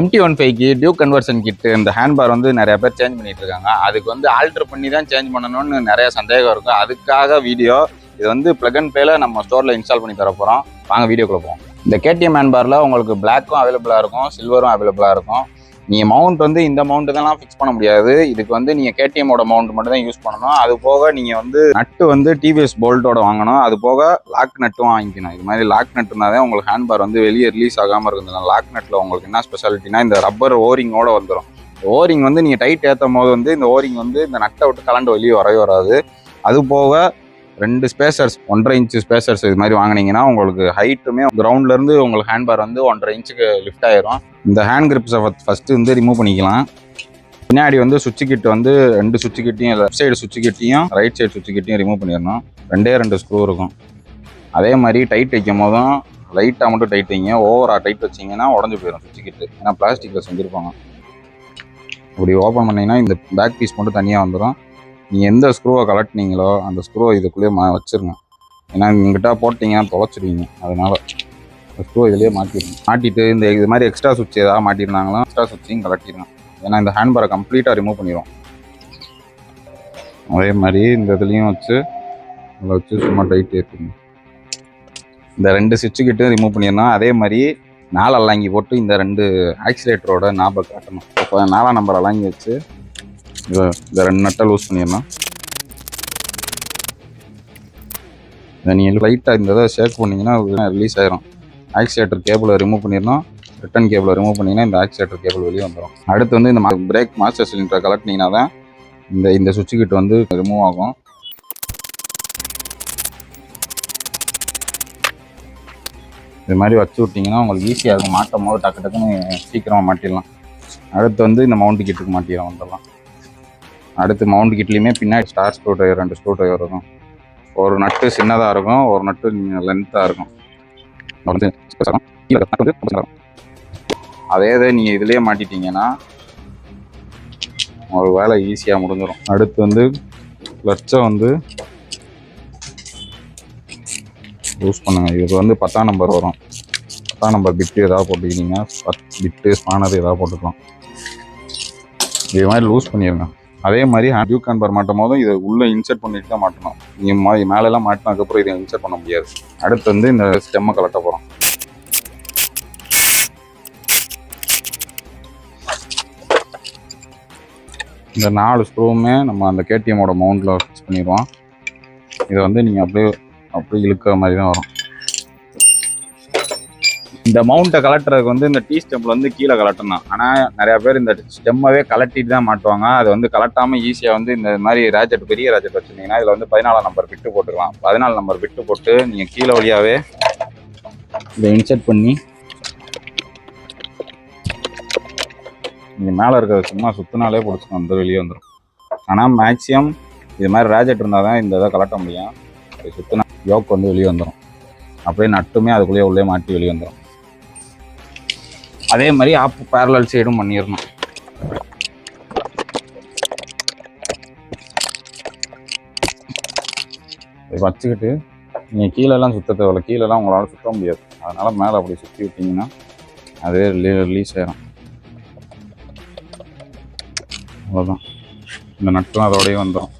MT-15க்கு Duke conversion கிட்டு இந்த handbar வந்து நிறைய பேர் சேஞ்ச் பண்ணிட்டு இருக்காங்க. அதுக்கு வந்து ஆல்டர் பண்ணி தான் சேஞ்ச் பண்ணணும்னு நிறைய சந்தேகம் இருக்கும். அதுக்காக வீடியோ இது வந்து பிளக் அண்ட் பிளேல நம்ம ஸ்டோர்ல இன்ஸ்டால் பண்ணி தர போறோம். வாங்க வீடியோக்குள்ள போவோம். இந்த KTM ஹேண்ட்பார்ல உங்களுக்கு பிளாக்கும் அவைலபிளா இருக்கும், சில்வரும் அவைலபிளா இருக்கும். நீங்க மவுண்ட் வந்து இந்த மவுண்ட் தான் ஃபிக்ஸ் பண்ண முடியாது. இதுக்கு வந்து நீங்க KTM-ஓட மவுண்ட் மட்டும் தான் யூஸ் பண்ணணும். அது போக நீங்க வந்து நட்டு வந்து TVS போல்ட்டோட வாங்கணும். அது போக லாக் நட்டும் வாங்கிக்கணும். இது மாதிரி லாக் நட் இருந்தாதான் உங்களுக்கு ஹேண்ட்பார் வந்து வெளியே ரிலீஸ் ஆகாம இருக்குது. லாக் நட்ல உங்களுக்கு என்ன ஸ்பெஷாலிட்டினா இந்த ரப்பர் ஓரிங்கோட வந்துடும். ஓரிங் வந்து நீங்க டைட் ஏற்றும் போது வந்து இந்த ஓரிங் வந்து இந்த நட்டை விட்டு கலண்டு வெளியே வரவே வராது. அது போக 2 ஸ்பேசர்ஸ் 1.5 இன்ச்சு ஸ்பேசர்ஸ் இது மாதிரி வாங்கினீங்கன்னா உங்களுக்கு ஹைட்டுமே கிரவுண்ட்ல இருந்து உங்களுக்கு ஹேண்ட்பார் வந்து 1.5 இன்ச்சுக்கு லிஃப்ட் ஆயிரும். இந்த ஹேண்ட் கிரிப்ஸை ஃபர்ஸ்ட் வந்து ரிமூவ் பண்ணிக்கலாம். பின்னாடி வந்து சுவிட்ச் கிட் வந்து 2 சுவிட்ச் கிட்டையும் லெஃப்ட் சைடு சுவிட்ச் கிட்டையும் ரைட் சைடு சுவிட்ச் கிட்டையும் ரிமூவ் பண்ணிடணும். 2 ஸ்க்ரூ இருக்கும். அதே மாதிரி டைட் வைக்கும் போதும் லைட்டாக மட்டும் டைட் வைங்க. ஓவரா டைட் வச்சிங்கன்னா உடஞ்சி போயிடும் சுவிட்ச் கிட்டு. ஏன்னா பிளாஸ்டிக்கில் செஞ்சுருப்பாங்க. அப்படி ஓப்பன் பண்ணிங்கன்னா இந்த பேக் பீஸ் மட்டும் தனியாக வந்துடும். நீங்கள் எந்த ஸ்க்ரூவை கலட்டினீங்களோ அந்த ஸ்க்ரூவை இதுக்குள்ளேயே வச்சுருங்க. ஏன்னா இங்கிட்ட போட்டிங்கன்னா தொலைச்சிடுவீங்க. அதனால ஸ்க்ரூ இதுலேயே மாட்டிட்டு இந்த இது மாதிரி எக்ஸ்ட்ரா சுவிட்ச் ஏதாவது மாட்டிருந்தாங்களோ எக்ஸ்ட்ரா சுவிட்சையும் கலட்டிடுங்க. ஏன்னா இந்த ஹேண்ட்பாரை கம்ப்ளீட்டாக ரிமூவ் பண்ணிடும். அதே மாதிரி இந்த இதுலேயும் வச்சு அதில் வச்சு சும்மா டைட் ஏற்றுங்க. இந்த 2 சுவிட்சு கிட்டும் ரிமூவ் பண்ணிடணும். அதே மாதிரி 4 அலாங்கி போட்டு இந்த 2 ஆக்சிலேட்டரோட ஞாபகம் காட்டணும். இப்போ 4ஆம் நம்பர் அலாங்கி வச்சு இந்த 2 நட்டை லூஸ் பண்ணிடணும். நீங்கள் லைட்டாக இந்த இதை ஷேக் பண்ணிங்கன்னா ரிலீஸ் ஆயிரும். ஆக்சிலேட்டர் கேபிளை ரிமூவ் பண்ணிடணும். ரிட்டன் கேபிளை ரிமூவ் பண்ணிங்கன்னா இந்த ஆக்சிலேட்டர் கேபிள் வெளியே வந்துடும். அடுத்து வந்து இந்த பிரேக் மாஸ்டர் சிலிண்டரை கலட்டினீங்கன்னா தான் இந்த சுவிட்ச் கிட் வந்து ரிமூவ் ஆகும். இது மாதிரி வச்சு விட்டிங்கன்னா உங்களுக்கு ஈஸியாக இருக்கும். மாட்டும் போது டக்குன்னு சீக்கிரமாக மாட்டிடலாம். அடுத்து வந்து இந்த மவுண்ட் கிட்டுக்கு மாட்டிடலாம் வந்துடலாம். அடுத்து மவுண்ட் கிட்லேயுமே பின்னாடி star screw driver 2 screw driver இருக்கும். ஒரு நட்டு சின்னதாக இருக்கும், ஒரு நட்டு லென்த்தாக இருக்கும். அதே நீங்கள் இதுலேயே மாட்டிட்டீங்கன்னா ஒரு வேலை ஈஸியாக முடிஞ்சிடும். அடுத்து வந்து கிளட்சை வந்து யூஸ் பண்ணுங்கள். இதுக்கு வந்து 10ஆம் நம்பர் வரும். 10ஆம் நம்பர் பிட்டு ஏதாவது போட்டுக்கிட்டீங்கன்னா 10 பிட்டு ஸ்பானர் ஏதாவது போட்டுக்கலாம். இது மாதிரி லூஸ் பண்ணிடுங்க. அதே மாதிரி டியூக் ஹேண்ட்பார் மாட்டும் போதும் இதை உள்ளே இன்சர்ட் பண்ணிட்டு தான் மாட்டணும். நீங்கள் மேலெல்லாம் மாட்டினதுக்கப்புறம் இதை இன்சர்ட் பண்ண முடியாது. அடுத்து வந்து இந்த ஸ்டெம்மை கலட்ட போகிறோம். இந்த 4 ஸ்க்ரூவுமே நம்ம அந்த KTM-ஓட மவுண்டில் ஃபிக்ஸ் பண்ணிடுவோம். இதை வந்து நீங்கள் அப்படியே இழுக்கிற மாதிரி தான் வரும். இந்த மவுண்ட்டை கலட்டுறதுக்கு வந்து இந்த ஸ்டெம்மில் வந்து கீழே கலட்டணும். ஆனால் நிறையா பேர் இந்த ஸ்டெம்மவே கலட்டிட்டு தான் மாட்டுவாங்க. அது வந்து கலட்டாமல் ஈஸியாக வந்து இந்த மாதிரி ராஜெட் பெரிய ராஜெட் வச்சுருந்தீங்கன்னா இதில் வந்து 14ஆம் நம்பர் பிட்டு போட்டுக்கலாம். 14 நம்பர் பிட்டு போட்டு நீங்கள் கீழே வழியாகவே இதை இன்சர்ட் பண்ணி நீங்கள் மேலே இருக்கிறத சும்மா சுற்றினாலே பிடிச்சிக்கும். அந்த வெளியே வந்துடும். ஆனால் மேக்ஸிமம் இது மாதிரி ராஜெட் இருந்தால் தான் இந்த இதை கலட்ட முடியும். அது சுற்றினா யோக் வந்து வெளியே வந்துடும். அப்படியே நட்டுமே அதுக்குள்ளேயே உள்ளே மாட்டி வெளியே வந்துடும். அதே மாதிரி பேரலல் சைடும் பண்ணிடணும். வச்சுக்கிட்டு நீங்கள் கீழெல்லாம் சுற்ற தேவையில்ல. கீழெல்லாம் உங்களால் சுற்ற முடியாது. அதனால் மேலே அப்படி சுற்றி விட்டிங்கன்னா அதே ரிலீஸ் ஆயிடும். அவ்வளோதான். இந்த நட்டும் அதோடய வந்துடும்.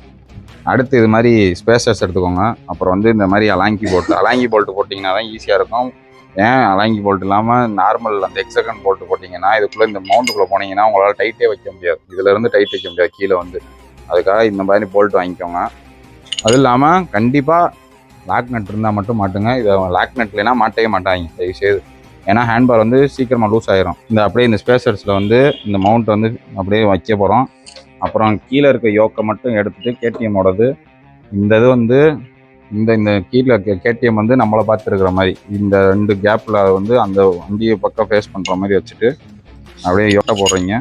அடுத்து இது மாதிரி ஸ்பேசர்ஸ் எடுத்துக்கோங்க. அப்புறம் வந்து இந்த மாதிரி அலாங்கி போல்ட்டு போட்டிங்கன்னா தான் ஈஸியாக இருக்கும். ஏன் அலாங்கி போல்ட் இல்லாமல் நார்மல் அந்த எக்ஸகன் போல்ட்டு போட்டிங்கன்னா இதுக்குள்ளே இந்த மவுண்ட்டுக்குள்ளே போனீங்கன்னா உங்களால் டைட்டே வைக்க முடியாது. இதிலேருந்து டைட் வைக்க முடியாது கீழே வந்து. அதுக்காக இந்த மாதிரி போல்ட் வாங்கிக்கோங்க. அது இல்லாமல் கண்டிப்பாக லாக் நட் இருந்தால் மட்டும் மாட்டுங்க. இதை லாக் நட் இல்லைன்னா மாட்டவே மாட்டாங்க தயவுசெய்து. ஏன்னா ஹேண்ட்பார் வந்து சீக்கிரமாக லூஸ் ஆயிரும். அப்படியே இந்த ஸ்பேசர்ஸில் வந்து இந்த மவுண்ட் வந்து அப்படியே வைக்க போகிறோம். அப்புறம் கீழே இருக்க யோக்கை மட்டும் எடுத்துகிட்டு KTM-ஓடது இந்த இது வந்து இந்த கீழே KTM வந்து நம்மளை பார்த்துருக்கிற மாதிரி இந்த 2 கேப்பில் வந்து அந்த வண்டியை பக்கம் ஃபேஸ் பண்ணுற மாதிரி வச்சுட்டு அப்படியே யோக்கை போடுறீங்க.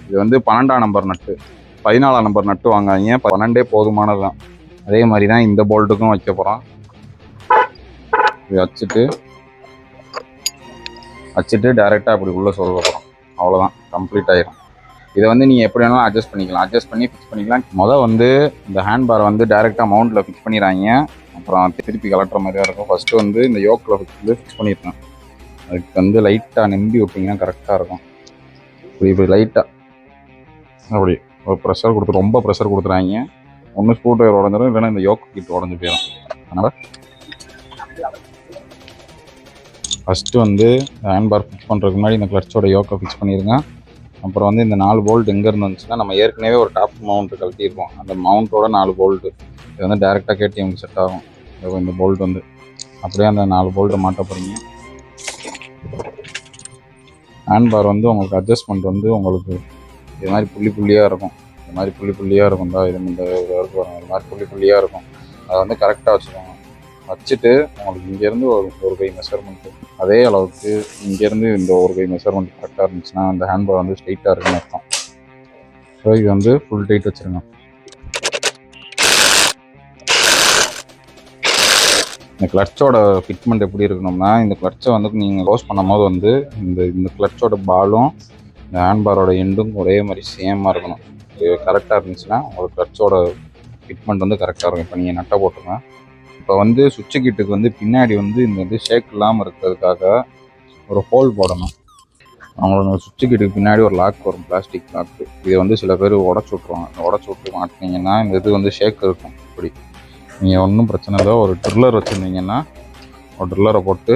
இது வந்து 12ஆம் நம்பர் நட்டு. 14ஆம் நம்பர் நட்டு வாங்காதீங்க. 12 போதுமானது தான். அதே மாதிரி தான் இந்த போல்ட்டுக்கும் வைக்க போகிறோம். இது வச்சுட்டு டைரெக்டாக அப்படி உள்ளே சொல்ல போகிறோம். அவ்வளோதான், கம்ப்ளீட் ஆயிடும். இதை வந்து நீங்கள் எப்படி வேணாலும் அட்ஜஸ்ட் பண்ணிக்கலாம். அட்ஜஸ்ட் பண்ணி ஃபிக்ஸ் பண்ணிக்கலாம். வந்து இந்த ஹேண்ட்பாரை வந்து டைரெக்டாக மவுண்டில் ஃபிக்ஸ் பண்ணிடுறாங்க. அப்புறம் திருப்பி கலட்டுற மாதிரியாக இருக்கும். ஃபஸ்ட்டு வந்து இந்த யோக்கில் ஃபிக்ஸ் பண்ணியிருக்கேன். அதுக்கு வந்து லைட்டாக நம்பி விட்டிங்கன்னா கரெக்டாக இருக்கும். இப்படி லைட்டாக அப்படி ஒரு ப்ரெஷர் கொடுத்து, ரொம்ப ப்ரெஷர் கொடுத்துறாங்க. ஒன்று ஸ்க்ரூ ட்ரைவர் உடஞ்சிடும், இல்லைன்னா இந்த யோக் கிட் உடஞ்சி போயிடும். அதனால் ஃபஸ்ட்டு வந்து ஹேண்ட் பார் ஃபிக்ஸ் பண்ணுறதுக்கு முன்னாடி இந்த கிளச்சோட யோக்கை ஃபிக்ஸ் பண்ணிடுங்க. அப்புறம் வந்து இந்த 4 போல்ட் எங்கேருந்து வந்துச்சுன்னா, நம்ம ஏற்கனவே ஒரு டாப் மவுண்ட்டு கழட்டியிருக்கோம். அந்த மவுண்ட்டோட 4 போல்ட்டு இது வந்து டேரெக்டாக கேடிஎம்க்கு செட் ஆகும். இந்த போல்ட் வந்து அப்படியே அந்த 4 போல்ட்டை மாட்ட போகிறீங்க. ஹேண்ட் பார் வந்து உங்களுக்கு அட்ஜஸ்ட்மெண்ட் வந்து உங்களுக்கு இது மாதிரி புள்ளியாக இருக்கும். இது மாதிரி புள்ளியாக இருக்கும் தான். இது மாதிரி புள்ளியாக இருக்கும். அதை வந்து கரெக்டாக வச்சுக்கோங்க. வச்சுட்டு உங்களுக்கு இங்கேருந்து ஒரு கை மெஷர்மெண்ட்டு அதே அளவுக்கு இங்கேருந்து இந்த ஒரு கை மெஷர்மெண்ட் கரெக்டாக இருந்துச்சுன்னா அந்த ஹேண்ட் பார் வந்து ஸ்ட்ரைட்டாக இருக்குன்னு அர்த்தம். ஸோ இது வந்து ஃபுல் டைட் வச்சுருங்க. இந்த கிளச்சோட ஃபிட்மெண்ட் எப்படி இருக்கணும்னா, இந்த கிளச்சை வந்து நீங்கள் க்ளோஸ் பண்ணும் போது வந்து இந்த கிளச்சோட பாலும் இந்த ஹேண்ட் பாரோட எண்டும் ஒரே மாதிரி சேமாக இருக்கணும். இது கரெக்டாக இருந்துச்சுன்னா உங்களுக்கு கிளச்சோட ஃபிட்மெண்ட் வந்து கரெக்டாக இருக்கும். இப்போ நீங்கள் நட்டை போட்டுருங்க. இப்போ வந்து சுவிட்சு கிட்டுக்கு வந்து பின்னாடி வந்து இந்த வந்து ஷேக் இல்லாமல் இருக்கிறதுக்காக ஒரு ஹோல் போடணும். அவங்களுக்கு சுவிட்சு கிட்டுக்கு பின்னாடி ஒரு லாக் வரும், பிளாஸ்டிக் லாக்கு. இதை வந்து சில பேர் உடச்சி விட்ருவாங்க. உடச்சி விட்டு மாட்டினீங்கன்னா இந்த இது வந்து ஷேக் இருக்கும். இப்படி நீங்கள் ஒன்றும் பிரச்சனை இல்லை, ஒரு ட்ரில்லர் வச்சுருந்தீங்கன்னா ஒரு ட்ரில்லரை போட்டு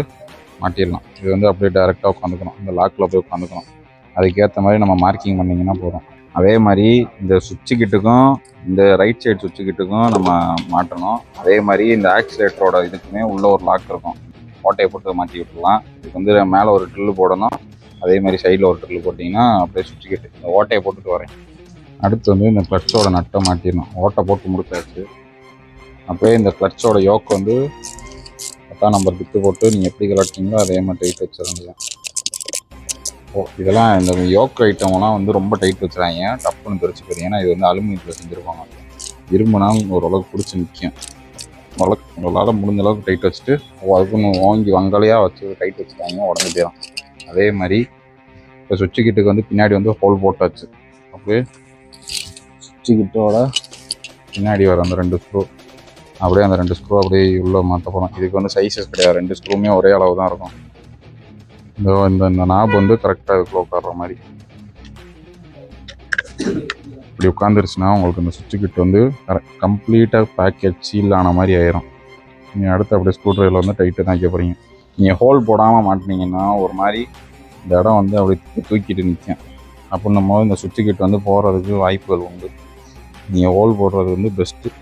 மாட்டிடலாம். இது வந்து அப்படியே டைரெக்டாக உட்காந்துக்கணும், இந்த லாக்கில் போய் உட்காந்துக்கணும். அதுக்கேற்ற மாதிரி நம்ம மார்க்கிங் பண்ணிங்கன்னா போதும். அதே மாதிரி இந்த சுவிட்சு கிட்டுக்கும் இந்த ரைட் சைடு சுவிட்சு கிட்டுக்கும் நம்ம மாட்டணும். அதே மாதிரி இந்த ஆக்சிலேட்டரோட இதுக்குமே உள்ள ஒரு லாக் இருக்கும், ஓட்டையை போட்டு மாட்டி விட்டுலாம். இதுக்கு வந்து மேலே ஒரு ட்ரில்லு போடணும், அதே மாதிரி சைடில் ஒரு ட்ரில்லு போட்டிங்கன்னா அப்படியே சுவிட்சு கிட்டு. இந்த ஓட்டையை போட்டுட்டு வரேன். அடுத்து வந்து இந்த கிளச்சோட நட்டை மாட்டிடணும். ஓட்டை போட்டு முடிச்சாச்சு. அப்படியே இந்த கிளச்சோட யோக் வந்து 10ஆம் நம்பர் பிட்டு போட்டு நீங்கள் எப்படி கலட்டிங்களோ அதே மாதிரி டைட் வச்சிருந்தீங்க. இதெல்லாம் இந்த யோக் ஐட்டம்லாம் வந்து ரொம்ப டைட் வச்சுறாங்க, டப்புன்னு பிரிச்சு போயிடும். ஏன்னா இது வந்து அலுமினியத்தில் செஞ்சுருப்பாங்க. இரும்புனா ஓரளவுக்கு பிடிச்சி நிற்கும். உங்களால் முடிஞ்ச அளவுக்கு டைட் வச்சுட்டு அதுக்குன்னு வாங்கி வங்கலையாக வச்சு டைட் வச்சுட்டாங்க, உடனே போயிடும். அதே மாதிரி இப்போ சுவிட்சு கிட்டுக்கு வந்து பின்னாடி வந்து ஹோல் போட்டாச்சு. அப்படியே சுவிட்சு கிட்டோட பின்னாடி வர அந்த 2 ஸ்க்ரூ அப்படியே அந்த 2 ஸ்க்ரூ அப்படியே உள்ளே மாற்ற போகிறோம். இதுக்கு வந்து சைஸஸ் கிடையாது, 2 ஸ்க்ரூவுமே ஒரே அளவு தான் இருக்கும். இந்த நாப் வந்து கரெக்டாக இதுக்குள்ள உட்கார்ற மாதிரி இப்படி உட்காந்துருச்சுன்னா உங்களுக்கு இந்த சுவிட்சு கிட் வந்து கம்ப்ளீட்டாக பேக்கேஜ் சீல் ஆன மாதிரி ஆயிரும். நீங்கள் அடுத்து அப்படியே ஸ்க்ரூ ட்ரைவரில் வந்து டைட்டு தான் வைக்க போகிறீங்க. நீங்கள் ஹோல் போடாமல் மாட்டினீங்கன்னா ஒரு மாதிரி இந்த இடம் வந்து அப்படியே தூக்கிட்டு நிற்கும். அப்படின்னும் போது இந்த சுவிட்சு கிட் வந்து போகிறதுக்கு வாய்ப்புகள் உண்டு. நீங்கள் ஹோல் போடுறது வந்து பெஸ்ட்டு.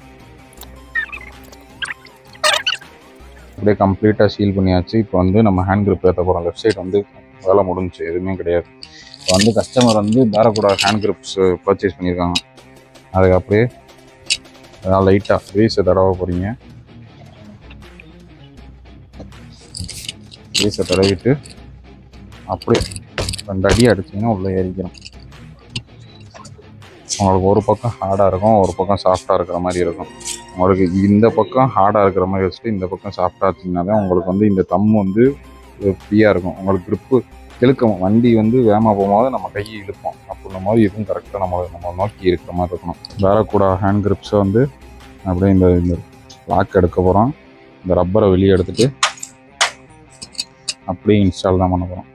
அப்படியே கம்ப்ளீட்டாக சீல் பண்ணியாச்சு. இப்போ வந்து நம்ம ஹேண்ட் கிரிப் ஏற்ற போகிறோம். லெஃப்ட் சைடு வந்து வேலை முடிஞ்சிச்சு, எதுவுமே கிடையாது. இப்போ வந்து கஸ்டமர் வந்து பேரக்கூடா ஹேண்ட் கிரிப்ஸ் பர்ச்சேஸ் பண்ணியிருக்காங்க. அதுக்கு அப்படியே அதாவது லைட்டாக க்ரீஸை தடவை போகிறீங்க. க்ரீஸை தடவிட்டு அப்படியே 2 அடி அடிச்சிங்கன்னா உள்ளே ஏறிக்கிறோம். உங்களுக்கு ஒரு பக்கம் ஹார்டாக இருக்கும், ஒரு பக்கம் சாஃப்டாக இருக்கிற மாதிரி இருக்கும். உங்களுக்கு இந்த பக்கம் ஹார்டாக இருக்கிற மாதிரி வச்சுட்டு இந்த பக்கம் சாஃப்டாக வச்சிங்கன்னா தான் உங்களுக்கு வந்து இந்த தம் வந்து ஃப்ரீயாக இருக்கும். உங்களுக்கு க்ரிப்பு இழுக்கும். வண்டி வந்து வேகமாக போகும்போது நம்ம கையை இழுப்போம். அப்படின்னும் போது இதுவும் கரெக்டாக நம்ம நோக்கி இருக்கிற மாதிரி இருக்கணும். வேறக்கூட ஹேண்ட் கிரிப்ஸை வந்து அப்படியே இந்த லாக் எடுக்க போகிறோம். இந்த ரப்பரை வெளியே எடுத்துகிட்டு அப்படியே இன்ஸ்டால் தான் பண்ண போகிறோம்.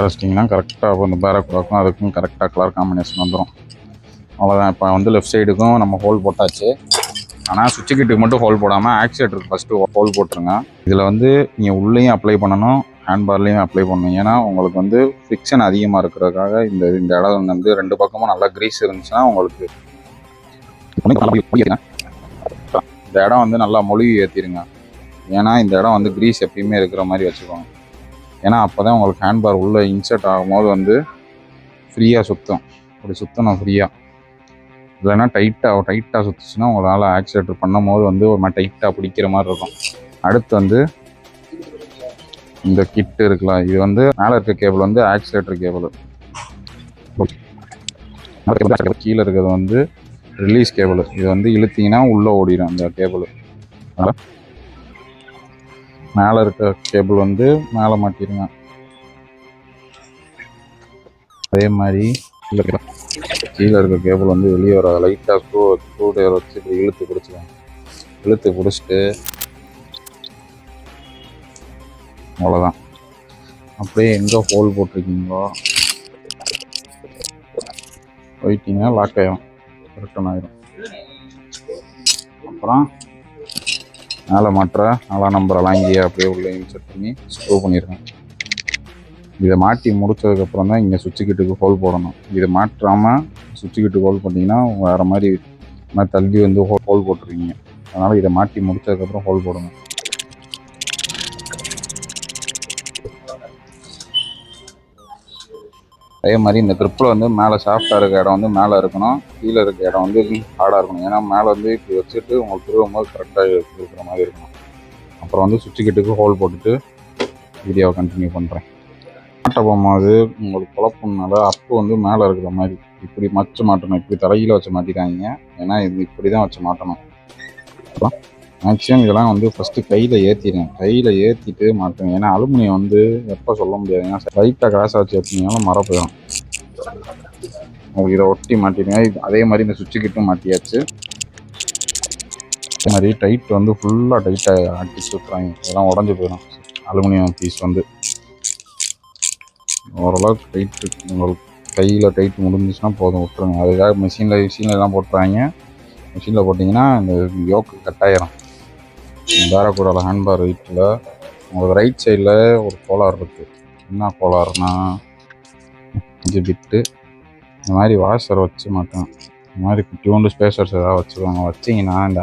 வச்சிட்டிங்கன்னா கரெக்டாக அப்போ இந்த பேரக்கூடாக்கும் அதுக்கும் கரெக்டாக கலர் காம்பினேஷன் வந்துடும். அவ்வளோதான். இப்போ வந்து லெஃப்ட் சைடுக்கும் நம்ம ஹோல் போட்டாச்சு. ஆனால் சுவிட்சு கிட்டுக்கு மட்டும் ஹோல் போடாமல் ஆக்சிலேட்டருக்கு ஃபஸ்ட்டு ஹோல் போட்டுருங்க. இதில் வந்து நீங்கள் உள்ளேயும் அப்ளை பண்ணணும், ஹேண்ட் பார்லேயும் அப்ளை பண்ணணும். ஏன்னா உங்களுக்கு வந்து ஃப்ரிக்ஷன் அதிகமாக இருக்கிறதுக்காக இந்த இடம் வந்து 2 பக்கமும் நல்லா க்ரீஸ் இருந்துச்சுன்னா உங்களுக்கு இந்த இடம் வந்து நல்லா மொழிவு ஏற்றிடுங்க. ஏன்னா இந்த இடம் வந்து க்ரீஸ் எப்பயுமே இருக்கிற மாதிரி வச்சுக்கோங்க. ஏன்னா அப்போ தான் உங்களுக்கு ஹேண்ட் பார் உள்ளே இன்சர்ட் ஆகும்போது வந்து ஃப்ரீயாக சுற்றும். அப்படி சுற்றணும் ஃப்ரீயாக. இல்லைன்னா டைட்டாக சுற்றுச்சுன்னா உங்களால் ஆக்சிலேட்டர் பண்ணும் போது வந்து ஒரு மாதிரி டைட்டாக பிடிக்கிற மாதிரி இருக்கும். அடுத்து வந்து இந்த கிட்டு இருக்கலாம். இது வந்து மேலே இருக்க கேபிள் வந்து ஆக்சிலேட்டர் கேபிள், கீழே இருக்கிறது வந்து ரிலீஸ் கேபிள். இது வந்து இழுத்தீங்கன்னா உள்ளே ஓடிடும் இந்த கேபிள். மேலே இருக்க கேபிள் வந்து மேலே மாட்டிடுங்க. அதே மாதிரி கீழே இருக்க கேபிள் வந்து வெளியே வர லைட்டாக ஸ்க்ரூ ட்ரைவர் வச்சு இப்படி இழுத்து பிடிச்சிக்கோங்க. இழுத்து பிடிச்சிட்டு அவ்வளோதான். அப்படியே எங்கே ஹோல் போட்டிருக்கீங்களோ போயிட்டீங்கன்னா லாக் ஆகிடும், ரிட்டன் ஆகிடும். அப்புறம் மேலே மாற்ற 4 நம்பரெல்லாம் இங்கேயே அப்படியே உள்ளே இன்செர்ட் பண்ணி ஸ்க்ரூ பண்ணியிருக்கேன். இதை மாட்டி முடிச்சதுக்கப்புறம் தான் இங்கே சுவிட்சு கிட்டுக்கு ஹோல் போடணும். இதை மாற்றாமல் சுவிட்சு கிட்டுக்கு ஹோல் பண்ணிங்கன்னா வேறு மாதிரி தள்ளி வந்து ஹோல் போட்டுருவீங்க. அதனால் இதை மாட்டி முடிச்சதுக்கப்புறம் ஹோல் போடணும். அதே மாதிரி இந்த க்ரிப்பில் வந்து மேலே சாஃப்டாக இருக்க இடம் வந்து மேலே இருக்கணும், கீழே இருக்க இடம் வந்து ஹார்டாக இருக்கணும். ஏன்னா மேலே வந்து இப்படி வச்சுட்டு உங்களுக்கு திருவும்போது கரெக்டாக இருக்கிற மாதிரி இருக்கணும். அப்புறம் வந்து சுவிட்சு கிட்டுக்கு ஹோல் போட்டுட்டு வீடியோவை கண்டினியூ பண்ணுறேன். மாட்ட போகும்போது உங்களுக்கு குழப்பம்னால அப்பு வந்து மேலே இருக்கிற மாதிரி இப்படி மாட்டணும். இப்படி தலையில் வச்சு மாட்டிக்காங்க. ஏன்னா இது இப்படி தான் வச்சு மாட்டணும். மேக்ஸிமம் இதெல்லாம் வந்து ஃபஸ்ட்டு கையில் ஏற்றிடுங்க. கையில் ஏற்றிட்டு மாட்டுங்க. ஏன்னா அலுமினியம் வந்து எப்போ சொல்ல முடியாது. ஏன்னா லைட்டாக கிராஸாக வச்சு ஏற்றினாலும் மர போயிடும். இதை ஒட்டி மாட்டிடுங்க. அதே மாதிரி இந்த சுவிட்சு கிட்டும் மாட்டியாச்சு. அதே மாதிரி டைட் வந்து ஃபுல்லாக டைட்டாக ஆட்டி சுற்றுறாங்க. இதெல்லாம் உடஞ்சி போயிடும். அலுமினியம் பீஸ் வந்து ஓரளவுக்கு டைட்டு உங்களுக்கு கையில் டைட் முடிஞ்சிச்சுன்னா போதும், விட்டுருங்க. அதுக்காக மிஷினில் போட்டுறாங்க. மிஷினில் போட்டிங்கன்னா இந்த யோக்கு கட்டாயிரும். பேரக்கூடால ஹேண்ட்பார் வெயிட்டில் உங்களுக்கு ரைட் சைடில் ஒரு கோளாறு இருக்குது. என்ன கோளாறுனா 5 பிட்டு இந்த மாதிரி வாஷர் வச்சு மாட்டோம். இந்த மாதிரி குட்டியோண்டு ஸ்பேசர்ஸ் ஏதாவது வச்சுக்கோங்க. வச்சிங்கன்னா இந்த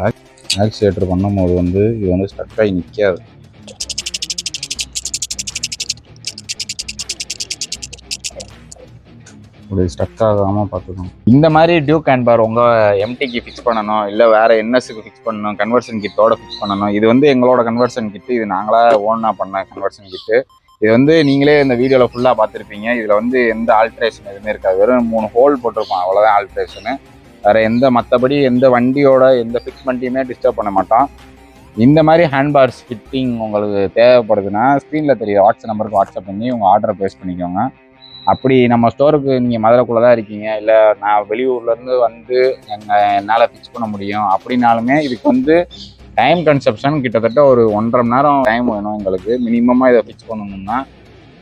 ஆக்சிலேட்டர் பண்ணும்போது வந்து இது வந்து ஸ்டக் ஆகி நிற்காது. அப்படி ஸ்டக் ஆகாமல் பார்த்துக்கணும். இந்த மாதிரி டியூக் ஹேண்ட்பார் உங்கள் எம்டிக்கு ஃபிக்ஸ் பண்ணணும், இல்லை வேறு என்எஸ்க்கு ஃபிக்ஸ் பண்ணணும், கன்வர்ஷன் கிட்டோட ஃபிக்ஸ் பண்ணணும். இது வந்து எங்களோட கன்வர்ஷன் கிட்டு. இது நாங்களாக ஓனாக பண்ண கன்வர்ஷன் கிட்டு. இது வந்து நீங்களே இந்த வீடியோவில் ஃபுல்லாக பார்த்துருப்பீங்க. இதில் வந்து எந்த ஆல்ட்ரேஷன் எதுவுமே இருக்காது. வெறும் 3 ஹோல் போட்டிருப்போம், அவ்வளோதான் ஆல்ட்ரேஷனு. வேறு மற்றபடி எந்த வண்டியோட எந்த ஃபிக்ஸ் பண்ணியுமே டிஸ்டர்ப் பண்ண மாட்டோம். இந்த மாதிரி ஹேண்ட்பார்ஸ் ஃபிட்டிங் உங்களுக்கு தேவைப்படுதுன்னா ஸ்க்ரீனில் தெரிய வாட்ஸ்அப் நம்பருக்கு வாட்ஸ்அப் பண்ணி உங்கள் ஆர்டரை ப்ளேஸ் பண்ணிக்கோங்க. அப்படி நம்ம ஸ்டோருக்கு நீங்கள் மதுரைக்குள்ளே தான் இருக்கீங்க, இல்லை நான் வெளியூர்லேருந்து வந்து என்னால் ஃபிக்ஸ் பண்ண முடியும் அப்படின்னாலுமே இதுக்கு வந்து டைம் கன்சப்ஷன் கிட்டத்தட்ட ஒரு 1.5 மணி நேரம் டைம் வேணும் எங்களுக்கு மினிமமாக இதை ஃபிக்ஸ் பண்ணணும்னா.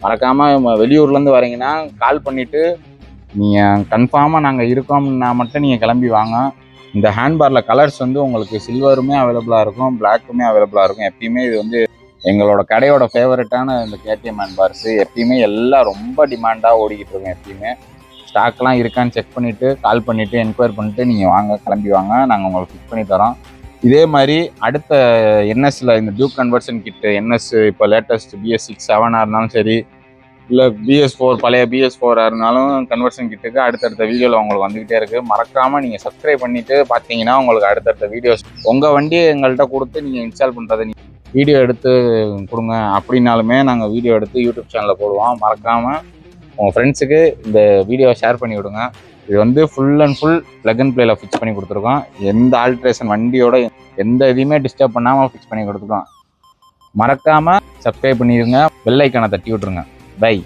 மறக்காமல் வெளியூர்லேருந்து வரீங்கன்னா கால் பண்ணிவிட்டு நீங்கள் கன்ஃபார்மாக நாங்கள் இருக்கோம்னா மட்டும் நீங்கள் கிளம்பி வாங்க. இந்த ஹேண்ட்பாரில் கலர்ஸ் வந்து உங்களுக்கு சில்வருமே அவைலபிளாக இருக்கும், பிளாக்குமே அவைலபிளாக இருக்கும். எப்பயுமே இது வந்து எங்களோட கடையோட ஃபேவரட்டான இந்த கேடிஎம் ஹேண்ட்பார்ஸு எப்பயுமே எல்லாம் ரொம்ப டிமாண்டாக ஓடிக்கிட்டு இருக்கும். எப்பயுமே ஸ்டாக்லாம் இருக்கான்னு செக் பண்ணிவிட்டு கால் பண்ணிவிட்டு என்கொயரி பண்ணிவிட்டு நீங்கள் வாங்க, கிளம்பி வாங்க, நாங்கள் உங்களுக்கு ஃபிக்ஸ் பண்ணி தரோம். இதே மாதிரி அடுத்த என்எஸ்ல இந்த டியூக் கன்வர்ஷன் கிட்டு என்எஸ் இப்போ லேட்டஸ்ட் BS6 7ஆக இருந்தாலும் சரி, இல்லை BS4 பழைய BS4 இருந்தாலும் கன்வர்ஷன் கிட்டுக்கு அடுத்தடுத்த வீடியோவில் உங்களுக்கு வந்துக்கிட்டே இருக்குது. மறக்காமல் நீங்கள் சப்ஸ்கிரைப் பண்ணிவிட்டு பார்த்தீங்கன்னா உங்களுக்கு அடுத்தடுத்த வீடியோஸ் உங்கள் வண்டியை எங்கள்கிட்ட கொடுத்து நீங்கள் இன்ஸ்டால் பண்ணுறதை வீடியோ எடுத்து கொடுங்க அப்படின்னாலுமே நாங்கள் வீடியோ எடுத்து யூடியூப் சேனலில் போடுவோம். மறக்காமல் உங்கள் ஃப்ரெண்ட்ஸுக்கு இந்த வீடியோவை ஷேர் பண்ணி விடுங்க. இது வந்து full and full plug and ப்ளேயில் ஃபிக்ஸ் பண்ணி கொடுத்துருக்கோம். எந்த ஆல்ட்ரேஷன் வண்டியோட எந்த இதையுமே டிஸ்டர்ப் பண்ணாமல் ஃபிக்ஸ் பண்ணி கொடுத்துருக்கோம். மறக்காமல் சப்ஸ்கிரைப் பண்ணிடுங்க, பெல் ஐக்கானை தட்டி விட்ருங்க. பை.